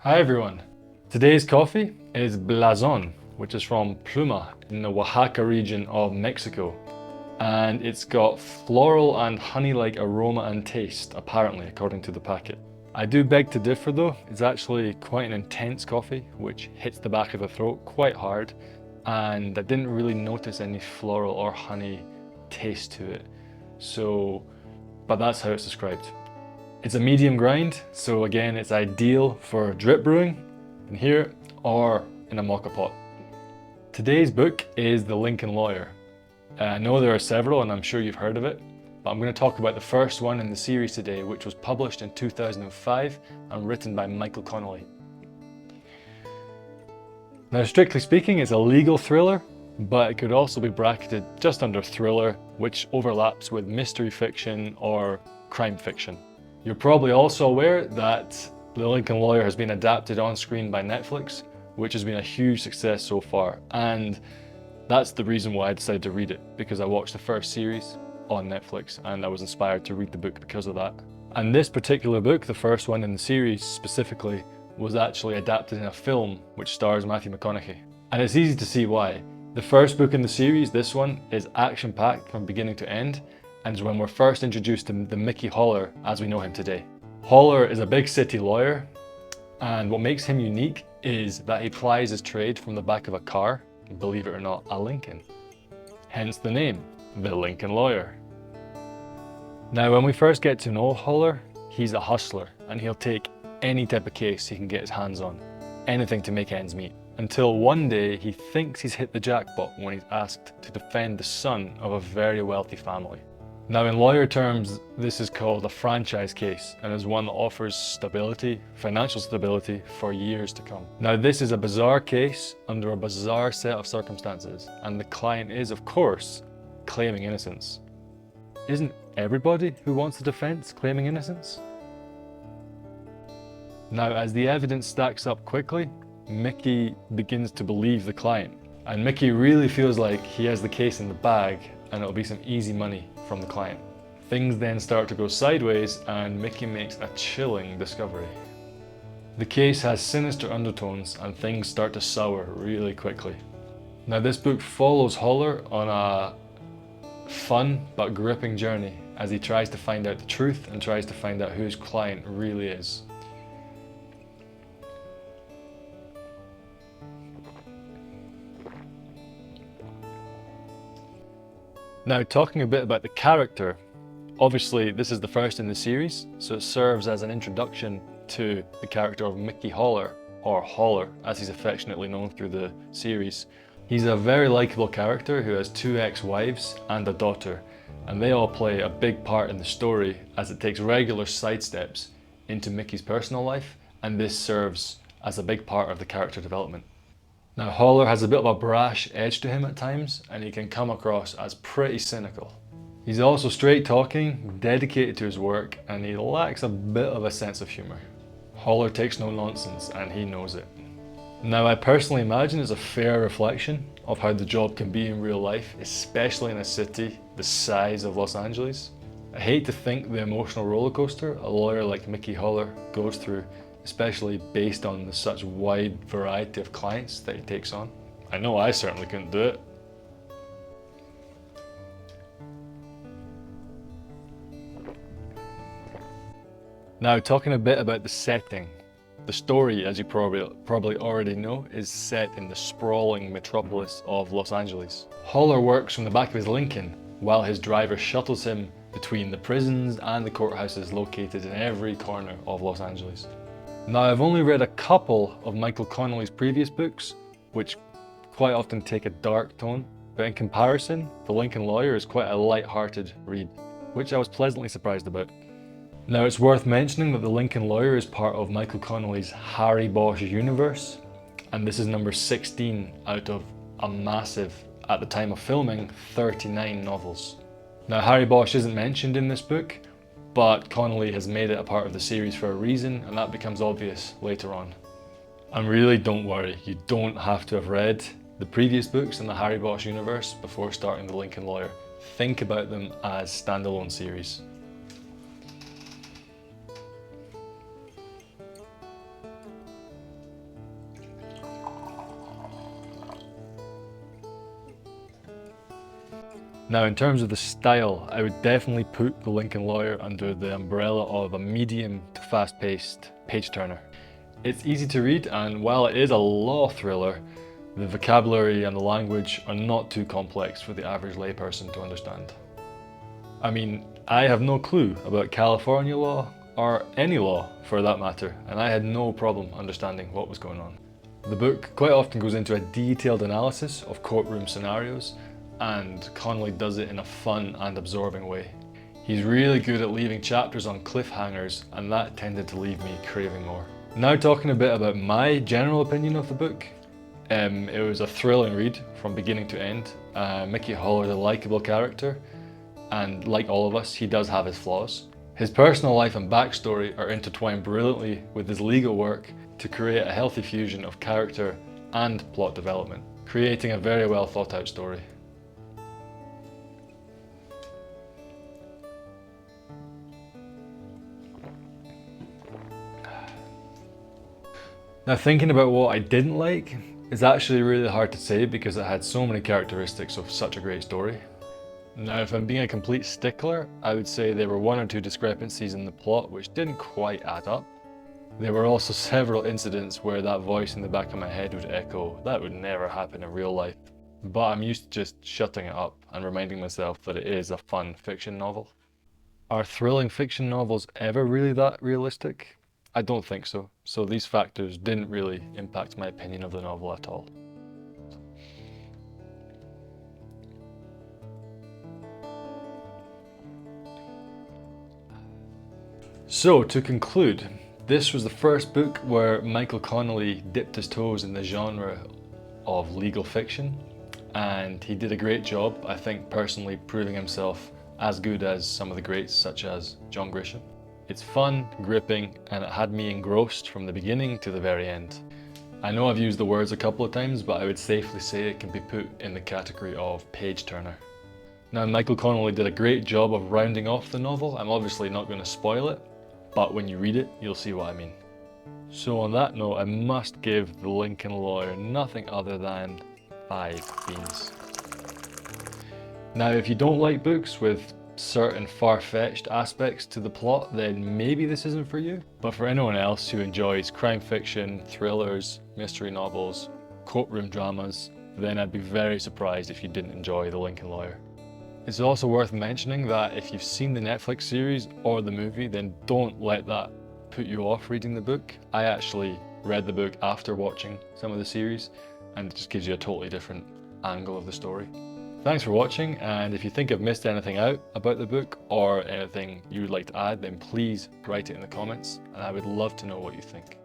Hi everyone. Today's coffee is Blasón, which is from Pluma in the Oaxaca region of Mexico. And it's got floral and honey-like aroma and taste, apparently, according to the packet. I do beg to differ though. It's actually quite an intense coffee, which hits the back of the throat quite hard. And I didn't really notice any floral or honey taste to it. But that's how it's described. It's a medium grind, so again, it's ideal for drip brewing in here or in a mocha pot. Today's book is The Lincoln Lawyer. I know there are several and I'm sure you've heard of it, but I'm going to talk about the first one in the series today, which was published in 2005 and written by Michael Connolly. Now, strictly speaking, it's a legal thriller, but it could also be bracketed just under thriller, which overlaps with mystery fiction or crime fiction. You're probably also aware that The Lincoln Lawyer has been adapted on screen by Netflix, which has been a huge success so far. And that's the reason why I decided to read it, because I watched the first series on Netflix and I was inspired to read the book because of that. And this particular book, the first one in the series specifically, was actually adapted in a film which stars Matthew McConaughey. And it's easy to see why. The first book in the series, this one, is action-packed from beginning to end, and is when we're first introduced to the Mickey Holler as we know him today. Holler is a big city lawyer, and what makes him unique is that he plies his trade from the back of a car, believe it or not, a Lincoln. Hence the name, The Lincoln Lawyer. Now, when we first get to know Holler, he's a hustler, and he'll take any type of case he can get his hands on, anything to make ends meet. Until one day he thinks he's hit the jackpot when he's asked to defend the son of a very wealthy family. Now, in lawyer terms, this is called a franchise case and is one that offers stability, financial stability, for years to come. Now, this is a bizarre case under a bizarre set of circumstances, and the client is, of course, claiming innocence. Isn't everybody who wants the defense claiming innocence? Now, as the evidence stacks up quickly, Mickey begins to believe the client, and Mickey really feels like he has the case in the bag and it'll be some easy money from the client. Things then start to go sideways and Mickey makes a chilling discovery. The case has sinister undertones and things start to sour really quickly. Now, this book follows Holler on a fun but gripping journey as he tries to find out the truth and tries to find out who his client really is. Now, talking a bit about the character, obviously this is the first in the series, so it serves as an introduction to the character of Mickey Holler, or Holler as he's affectionately known through the series. He's a very likable character who has 2 ex-wives and a daughter, and they all play a big part in the story as it takes regular sidesteps into Mickey's personal life, and this serves as a big part of the character development. Now, Holler has a bit of a brash edge to him at times, and he can come across as pretty cynical. He's also straight talking, dedicated to his work, and he lacks a bit of a sense of humour. Holler takes no nonsense, and he knows it. Now, I personally imagine it's a fair reflection of how the job can be in real life, especially in a city the size of Los Angeles. I hate to think the emotional roller coaster a lawyer like Mickey Holler goes through, especially based on the such wide variety of clients that he takes on. I know I certainly couldn't do it. Now, talking a bit about the setting. The story, as you probably already know, is set in the sprawling metropolis of Los Angeles. Holler works from the back of his Lincoln while his driver shuttles him between the prisons and the courthouses located in every corner of Los Angeles. Now, I've only read a couple of Michael Connolly's previous books, which quite often take a dark tone, but in comparison, The Lincoln Lawyer is quite a light-hearted read, which I was pleasantly surprised about. Now, it's worth mentioning that The Lincoln Lawyer is part of Michael Connolly's Harry Bosch universe, and this is number 16 out of a massive, at the time of filming, 39 novels. Now, Harry Bosch isn't mentioned in this book, but Connolly has made it a part of the series for a reason, and that becomes obvious later on. And really, don't worry, you don't have to have read the previous books in the Harry Bosch universe before starting The Lincoln Lawyer. Think about them as standalone series. Now, in terms of the style, I would definitely put The Lincoln Lawyer under the umbrella of a medium to fast-paced page-turner. It's easy to read, and while it is a law thriller, the vocabulary and the language are not too complex for the average layperson to understand. I mean, I have no clue about California law, or any law for that matter, and I had no problem understanding what was going on. The book quite often goes into a detailed analysis of courtroom scenarios, and Connolly does it in a fun and absorbing way. He's really good at leaving chapters on cliffhangers, and that tended to leave me craving more. Now talking a bit about my general opinion of the book, it was a thrilling read from beginning to end. Mickey Holler's a likeable character, and like all of us, he does have his flaws. His personal life and backstory are intertwined brilliantly with his legal work to create a healthy fusion of character and plot development, creating a very well thought out story. Now, thinking about what I didn't like is actually really hard to say because it had so many characteristics of such a great story. Now, if I'm being a complete stickler, I would say there were one or two discrepancies in the plot which didn't quite add up. There were also several incidents where that voice in the back of my head would echo, "That would never happen in real life." But I'm used to just shutting it up and reminding myself that it is a fun fiction novel. Are thrilling fiction novels ever really that realistic? I don't think so. So these factors didn't really impact my opinion of the novel at all. So to conclude, this was the first book where Michael Connolly dipped his toes in the genre of legal fiction, and he did a great job, I think, personally proving himself as good as some of the greats such as John Grisham. It's fun, gripping, and it had me engrossed from the beginning to the very end. I know I've used the words a couple of times, but I would safely say it can be put in the category of page turner. Now, Michael Connolly did a great job of rounding off the novel. I'm obviously not going to spoil it, but when you read it, you'll see what I mean. So on that note, I must give The Lincoln Lawyer nothing other than 5 beans. Now, if you don't like books with certain far-fetched aspects to the plot, then maybe this isn't for you. But for anyone else who enjoys crime fiction, thrillers, mystery novels, courtroom dramas, then I'd be very surprised if you didn't enjoy The Lincoln Lawyer. It's also worth mentioning that if you've seen the Netflix series or the movie, then don't let that put you off reading the book. I actually read the book after watching some of the series, and it just gives you a totally different angle of the story. Thanks for watching, and if you think I've missed anything out about the book or anything you would like to add, then please write it in the comments, and I would love to know what you think.